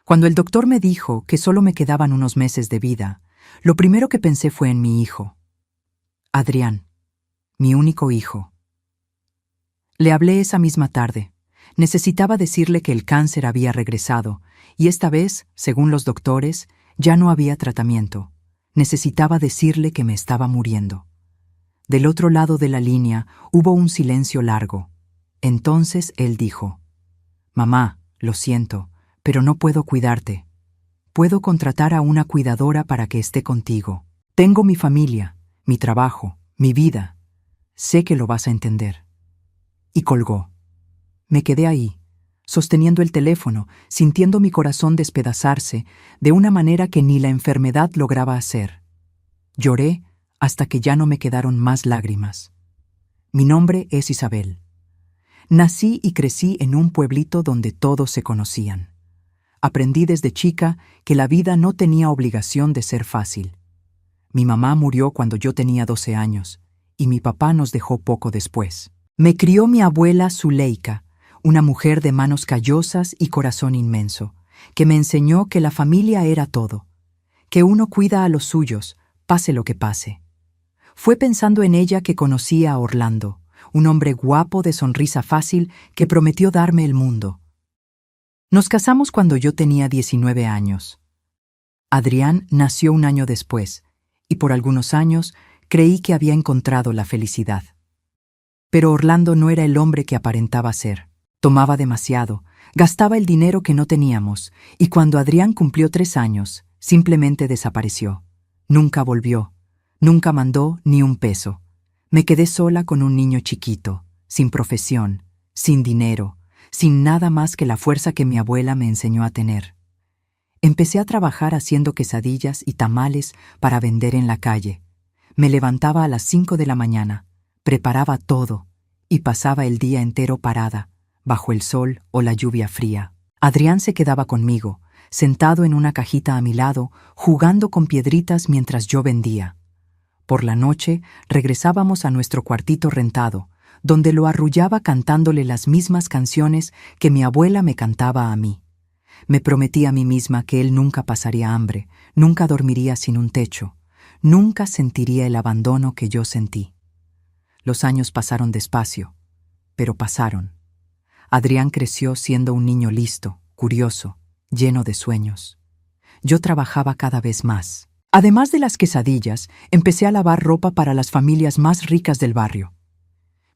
Cuando el doctor me dijo que solo me quedaban unos meses de vida, lo primero que pensé fue en mi hijo. Adrián, mi único hijo. Le hablé esa misma tarde. Necesitaba decirle que el cáncer había regresado, y esta vez, según los doctores, ya no había tratamiento. Necesitaba decirle que me estaba muriendo. Del otro lado de la línea hubo un silencio largo. Entonces él dijo: «Mamá, lo siento, pero no puedo cuidarte. Puedo contratar a una cuidadora para que esté contigo. Tengo mi familia, mi trabajo, mi vida. Sé que lo vas a entender». Y colgó. Me quedé ahí, sosteniendo el teléfono, sintiendo mi corazón despedazarse de una manera que ni la enfermedad lograba hacer. Lloré hasta que ya no me quedaron más lágrimas. Mi nombre es Isabel. Nací y crecí en un pueblito donde todos se conocían. Aprendí desde chica que la vida no tenía obligación de ser fácil. Mi mamá murió cuando yo tenía 12 años y mi papá nos dejó poco después. Me crió mi abuela Zuleika, una mujer de manos callosas y corazón inmenso, que me enseñó que la familia era todo, que uno cuida a los suyos, pase lo que pase. Fue pensando en ella que conocí a Orlando, un hombre guapo de sonrisa fácil que prometió darme el mundo. Nos casamos cuando yo tenía 19 años. Adrián nació un año después, y por algunos años creí que había encontrado la felicidad. Pero Orlando no era el hombre que aparentaba ser. Tomaba demasiado, gastaba el dinero que no teníamos, y cuando Adrián cumplió 3 años, simplemente desapareció. Nunca volvió, nunca mandó ni un peso. Me quedé sola con un niño chiquito, sin profesión, sin dinero, sin nada más que la fuerza que mi abuela me enseñó a tener. Empecé a trabajar haciendo quesadillas y tamales para vender en la calle. Me levantaba a las 5 de la mañana, preparaba todo y pasaba el día entero parada, bajo el sol o la lluvia fría. Adrián se quedaba conmigo, sentado en una cajita a mi lado, jugando con piedritas mientras yo vendía. Por la noche regresábamos a nuestro cuartito rentado, donde lo arrullaba cantándole las mismas canciones que mi abuela me cantaba a mí. Me prometí a mí misma que él nunca pasaría hambre, nunca dormiría sin un techo, nunca sentiría el abandono que yo sentí. Los años pasaron despacio, pero pasaron. Adrián creció siendo un niño listo, curioso, lleno de sueños. Yo trabajaba cada vez más. Además de las quesadillas, empecé a lavar ropa para las familias más ricas del barrio.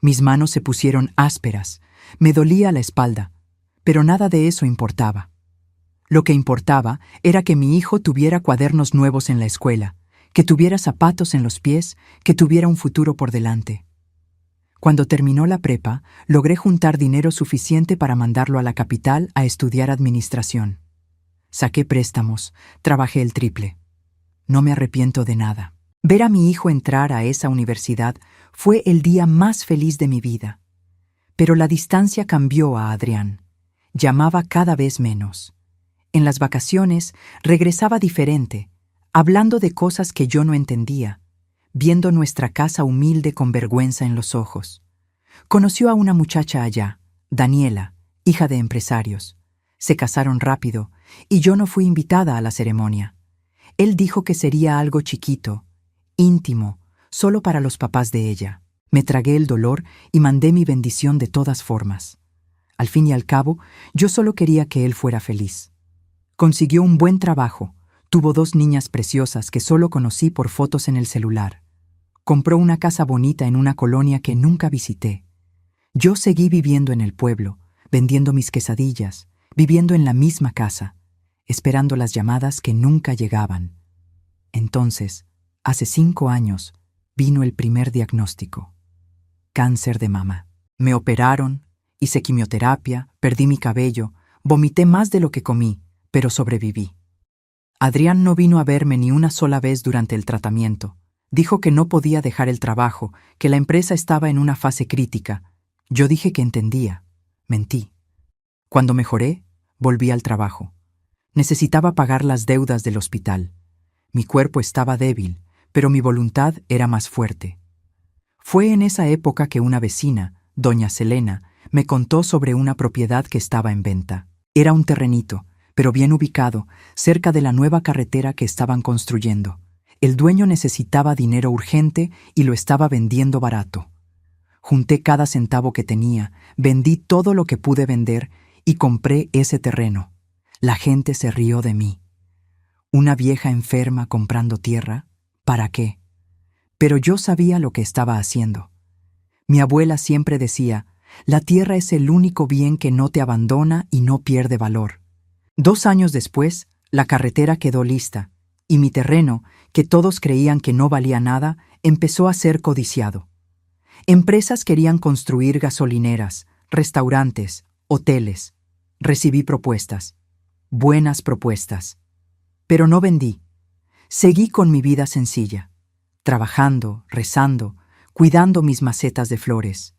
Mis manos se pusieron ásperas, me dolía la espalda, pero nada de eso importaba. Lo que importaba era que mi hijo tuviera cuadernos nuevos en la escuela, que tuviera zapatos en los pies, que tuviera un futuro por delante. Cuando terminó la prepa, logré juntar dinero suficiente para mandarlo a la capital a estudiar administración. Saqué préstamos, trabajé el triple. No me arrepiento de nada. Ver a mi hijo entrar a esa universidad fue el día más feliz de mi vida. Pero la distancia cambió a Adrián. Llamaba cada vez menos. En las vacaciones regresaba diferente, hablando de cosas que yo no entendía, viendo nuestra casa humilde con vergüenza en los ojos. Conoció a una muchacha allá, Daniela, hija de empresarios. Se casaron rápido y yo no fui invitada a la ceremonia. Él dijo que sería algo chiquito, íntimo, solo para los papás de ella. Me tragué el dolor y mandé mi bendición de todas formas. Al fin y al cabo, yo solo quería que él fuera feliz. Consiguió un buen trabajo, tuvo 2 niñas preciosas que solo conocí por fotos en el celular. Compró una casa bonita en una colonia que nunca visité. Yo seguí viviendo en el pueblo, vendiendo mis quesadillas, viviendo en la misma casa, esperando las llamadas que nunca llegaban. Entonces, hace 5 años, vino el primer diagnóstico: cáncer de mama. Me operaron, hice quimioterapia, perdí mi cabello, vomité más de lo que comí, pero sobreviví. Adrián no vino a verme ni una sola vez durante el tratamiento. Dijo que no podía dejar el trabajo, que la empresa estaba en una fase crítica. Yo dije que entendía. Mentí. Cuando mejoré, volví al trabajo. Necesitaba pagar las deudas del hospital. Mi cuerpo estaba débil, pero mi voluntad era más fuerte. Fue en esa época que una vecina, doña Selena, me contó sobre una propiedad que estaba en venta. Era un terrenito, pero bien ubicado, cerca de la nueva carretera que estaban construyendo. El dueño necesitaba dinero urgente y lo estaba vendiendo barato. Junté cada centavo que tenía, vendí todo lo que pude vender y compré ese terreno. La gente se rió de mí. ¿Una vieja enferma comprando tierra? ¿Para qué? Pero yo sabía lo que estaba haciendo. Mi abuela siempre decía, la tierra es el único bien que no te abandona y no pierde valor. 2 años después, la carretera quedó lista, y mi terreno, que todos creían que no valía nada, empezó a ser codiciado. Empresas querían construir gasolineras, restaurantes, hoteles. Recibí propuestas, buenas propuestas. Pero no vendí. Seguí con mi vida sencilla, trabajando, rezando, cuidando mis macetas de flores.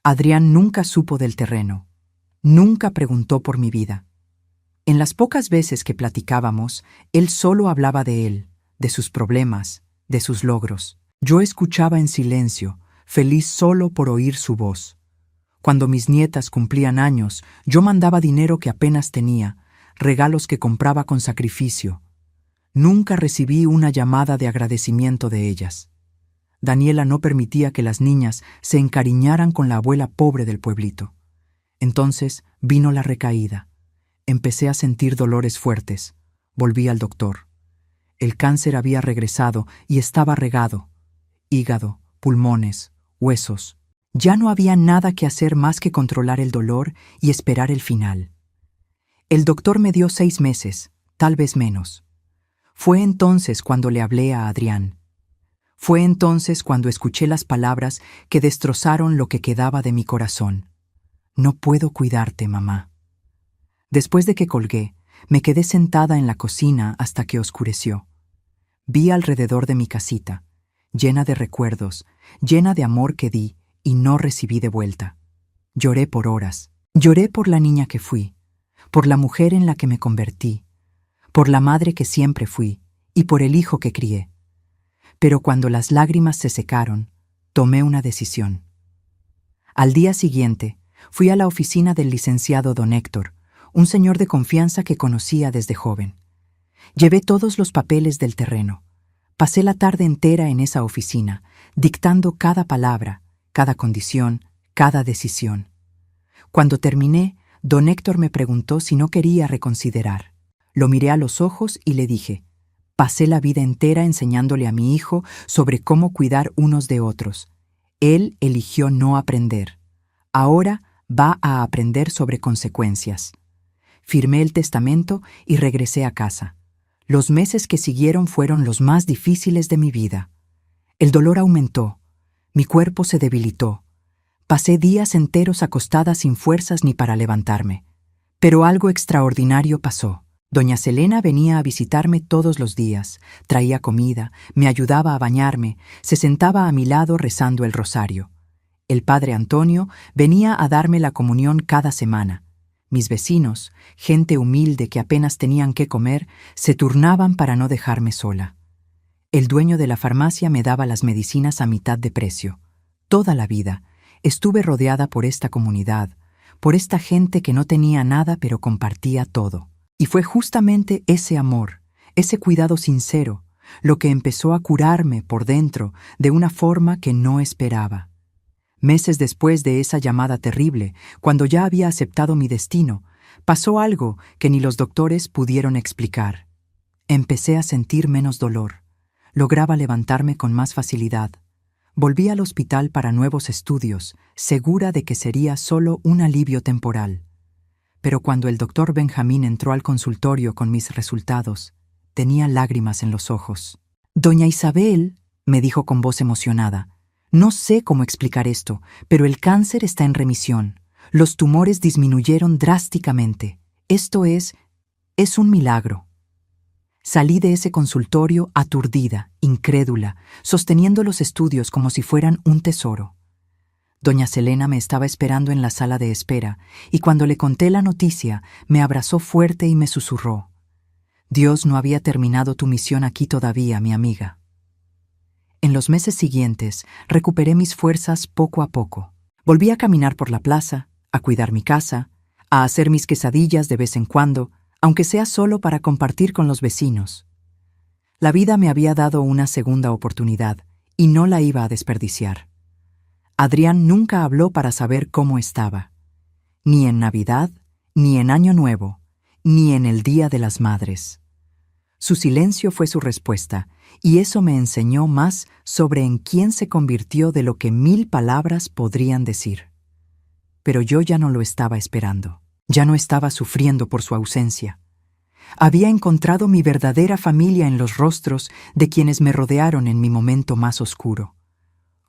Adrián nunca supo del terreno, nunca preguntó por mi vida. En las pocas veces que platicábamos, él solo hablaba de él, de sus problemas, de sus logros. Yo escuchaba en silencio, feliz solo por oír su voz. Cuando mis nietas cumplían años, yo mandaba dinero que apenas tenía, regalos que compraba con sacrificio. Nunca recibí una llamada de agradecimiento de ellas. Daniela no permitía que las niñas se encariñaran con la abuela pobre del pueblito. Entonces vino la recaída. Empecé a sentir dolores fuertes. Volví al doctor. El cáncer había regresado y estaba regado. Hígado, pulmones, huesos. Ya no había nada que hacer más que controlar el dolor y esperar el final. El doctor me dio 6 meses, tal vez menos. Fue entonces cuando le hablé a Adrián. Fue entonces cuando escuché las palabras que destrozaron lo que quedaba de mi corazón. No puedo cuidarte, mamá. Después de que colgué, me quedé sentada en la cocina hasta que oscureció. Vi alrededor de mi casita, llena de recuerdos, llena de amor que di y no recibí de vuelta. Lloré por horas. Lloré por la niña que fui, por la mujer en la que me convertí, por la madre que siempre fui y por el hijo que crié. Pero cuando las lágrimas se secaron, tomé una decisión. Al día siguiente, fui a la oficina del licenciado don Héctor, un señor de confianza que conocía desde joven. Llevé todos los papeles del terreno. Pasé la tarde entera en esa oficina, dictando cada palabra, cada condición, cada decisión. Cuando terminé, don Héctor me preguntó si no quería reconsiderar. Lo miré a los ojos y le dije, pasé la vida entera enseñándole a mi hijo sobre cómo cuidar unos de otros. Él eligió no aprender. Ahora va a aprender sobre consecuencias. Firmé el testamento y regresé a casa. Los meses que siguieron fueron los más difíciles de mi vida. El dolor aumentó. Mi cuerpo se debilitó. Pasé días enteros acostada sin fuerzas ni para levantarme. Pero algo extraordinario pasó. Doña Selena venía a visitarme todos los días, traía comida, me ayudaba a bañarme, se sentaba a mi lado rezando el rosario. El padre Antonio venía a darme la comunión cada semana. Mis vecinos, gente humilde que apenas tenían qué comer, se turnaban para no dejarme sola. El dueño de la farmacia me daba las medicinas a mitad de precio. Toda la vida estuve rodeada por esta comunidad, por esta gente que no tenía nada pero compartía todo. Y fue justamente ese amor, ese cuidado sincero, lo que empezó a curarme por dentro de una forma que no esperaba. Meses después de esa llamada terrible, cuando ya había aceptado mi destino, pasó algo que ni los doctores pudieron explicar. Empecé a sentir menos dolor. Lograba levantarme con más facilidad. Volví al hospital para nuevos estudios, segura de que sería solo un alivio temporal. Pero cuando el doctor Benjamín entró al consultorio con mis resultados, tenía lágrimas en los ojos. «Doña Isabel», me dijo con voz emocionada, «no sé cómo explicar esto, pero el cáncer está en remisión. Los tumores disminuyeron drásticamente. Esto es un milagro». Salí de ese consultorio aturdida, incrédula, sosteniendo los estudios como si fueran un tesoro. Doña Selena me estaba esperando en la sala de espera, y cuando le conté la noticia, me abrazó fuerte y me susurró, «Dios no había terminado tu misión aquí todavía, mi amiga». En los meses siguientes, recuperé mis fuerzas poco a poco. Volví a caminar por la plaza, a cuidar mi casa, a hacer mis quesadillas de vez en cuando, aunque sea solo para compartir con los vecinos. La vida me había dado una segunda oportunidad y no la iba a desperdiciar. Adrián nunca habló para saber cómo estaba, ni en Navidad, ni en Año Nuevo, ni en el Día de las Madres. Su silencio fue su respuesta, y eso me enseñó más sobre en quién se convirtió de lo que 1000 palabras podrían decir. Pero yo ya no lo estaba esperando, ya no estaba sufriendo por su ausencia. Había encontrado mi verdadera familia en los rostros de quienes me rodearon en mi momento más oscuro.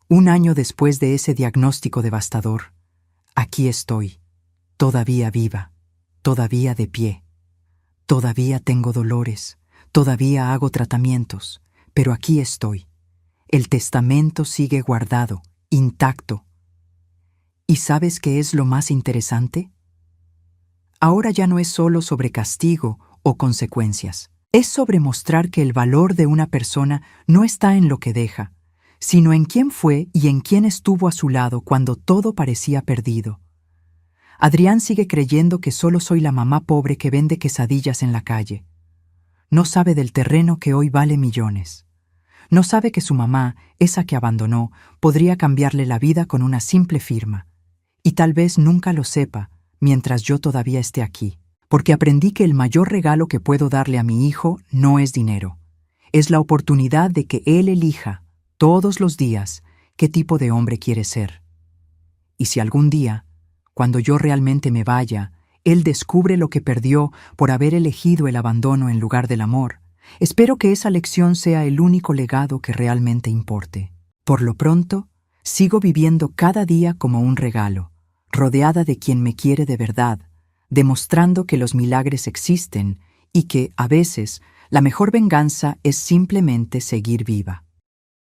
Un año después de ese diagnóstico devastador, aquí estoy, todavía viva, todavía de pie. Todavía tengo dolores, todavía hago tratamientos, pero aquí estoy. El testamento sigue guardado, intacto. ¿Y sabes qué es lo más interesante? Ahora ya no es solo sobre castigo o consecuencias. Es sobre mostrar que el valor de una persona no está en lo que deja, sino en quién fue y en quién estuvo a su lado cuando todo parecía perdido. Adrián sigue creyendo que solo soy la mamá pobre que vende quesadillas en la calle. No sabe del terreno que hoy vale millones. No sabe que su mamá, esa que abandonó, podría cambiarle la vida con una simple firma. Y tal vez nunca lo sepa, mientras yo todavía esté aquí. Porque aprendí que el mayor regalo que puedo darle a mi hijo no es dinero. Es la oportunidad de que él elija, todos los días, qué tipo de hombre quiere ser. Y si algún día, cuando yo realmente me vaya, él descubre lo que perdió por haber elegido el abandono en lugar del amor, espero que esa lección sea el único legado que realmente importe. Por lo pronto, sigo viviendo cada día como un regalo, rodeada de quien me quiere de verdad, demostrando que los milagros existen y que, a veces, la mejor venganza es simplemente seguir viva.